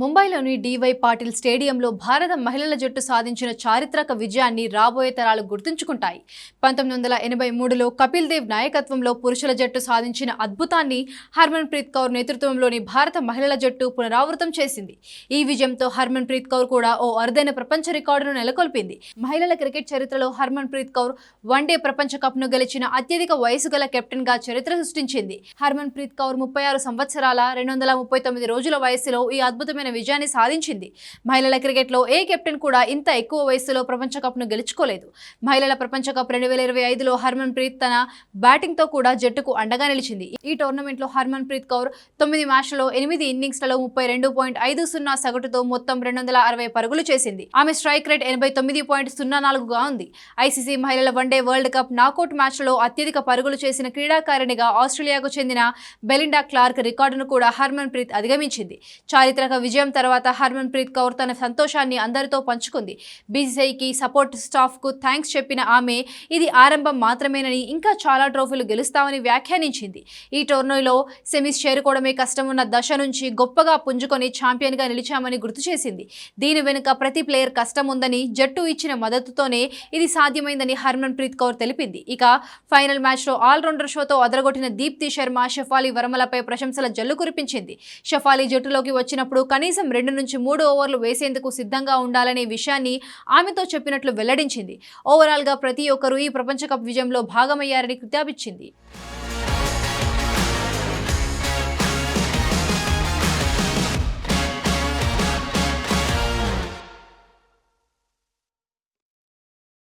ముంబైలోని డివై పాటిల్ స్టేడియంలో భారత మహిళల జట్టు సాధించిన చారిత్రక విజయాన్ని రాబోయే తరాలు గుర్తుంచుకుంటాయి. 1983లో కపిల్ దేవ్ నాయకత్వంలో పురుషుల జట్టు సాధించిన అద్భుతాన్ని హర్మన్ ప్రీత్ కౌర్ నేతృత్వంలోని భారత మహిళల జట్టు పునరావృతం చేసింది. ఈ విజయంతో హర్మన్ ప్రీత్ కౌర్ కూడా ఓ అరుదైన ప్రపంచ రికార్డును నెలకొల్పింది. మహిళల క్రికెట్ చరిత్రలో హర్మన్ ప్రీత్ కౌర్ వన్డే ప్రపంచ కప్ను గెలిచిన అత్యధిక వయసు గల కెప్టెన్గా చరిత్ర సృష్టించింది. హర్మన్ ప్రీత్ కౌర్ 36 సంవత్సరాల 239 రోజుల వయసులో ఈ అద్భుతమైన విజయాన్ని సాధించింది. మహిళల క్రికెట్లో ఏ కెప్టెన్ కూడా ఇంత ఎక్కువ వయసులో ప్రపంచ కప్ను గెలుచుకోలేదు. మహిళల ప్రపంచ కప్ 2025లో హర్మన్ ప్రీత్ తన బ్యాటింగ్తో కూడా జట్టుకు అండగా నిలిచింది. ఈ టోర్నమెంట్లో హర్మన్ ప్రీత్ కౌర్ 9 మ్యాచ్లలో 8 ఇన్నింగ్స్లలో 32.50 సగటుతో మొత్తం 260 పరుగులు చేసింది. ఆమె స్ట్రైక్ రేట్ 89.04గా ఉంది. ఐసీసీ మహిళల వన్డే వరల్డ్ కప్ నాకౌట్ మ్యాచ్లలో అత్యధిక పరుగులు చేసిన క్రీడాకారిణిగా ఆస్ట్రేలియాకు చెందిన బెలిండా క్లార్క్ రికార్డును కూడా హర్మన్ ప్రీత్ అధిగమించింది. చారిత్రక విజయం తర్వాత హర్మన్ ప్రీత్ కౌర్ తన సంతోషాన్ని అందరితో పంచుకుంది. బీసీసీఐకి సపోర్ట్ స్టాఫ్కు థ్యాంక్స్ చెప్పిన ఆమె ఇది ఆరంభం మాత్రమేనని ఇంకా చాలా ట్రోఫీలు గెలుస్తామని వ్యాఖ్యానించింది. ఈ టోర్నీలో సెమీస్ చేరుకోవడమే కష్టమున్న దశ నుంచి గొప్పగా పుంజుకొని ఛాంపియన్గా నిలిచామని గుర్తు చేసింది. దీని వెనుక ప్రతి ప్లేయర్ కష్టం ఉందని, జట్టు ఇచ్చిన మద్దతుతోనే ఇది సాధ్యమైందని హర్మన్ ప్రీత్ కౌర్ తెలిపింది. ఇక ఫైనల్ మ్యాచ్లో ఆల్రౌండర్ షోతో అదరగొట్టిన దీప్తి శర్మ, షఫాలి వర్మలపై ప్రశంసల జల్లు కురిపించింది. షఫాలి జట్టులోకి వచ్చినప్పుడు కనీసం 2 నుంచి 3 ఓవర్లు వేసేందుకు సిద్ధంగా ఉండాలనే విషయాన్ని ఆమెతో చెప్పినట్లు వెల్లడించింది. ఓవరాల్గా ప్రతి ఒక్కరూ ఈ ప్రపంచ కప్ విజయంలో భాగమయ్యారని కితాబిచ్చింది.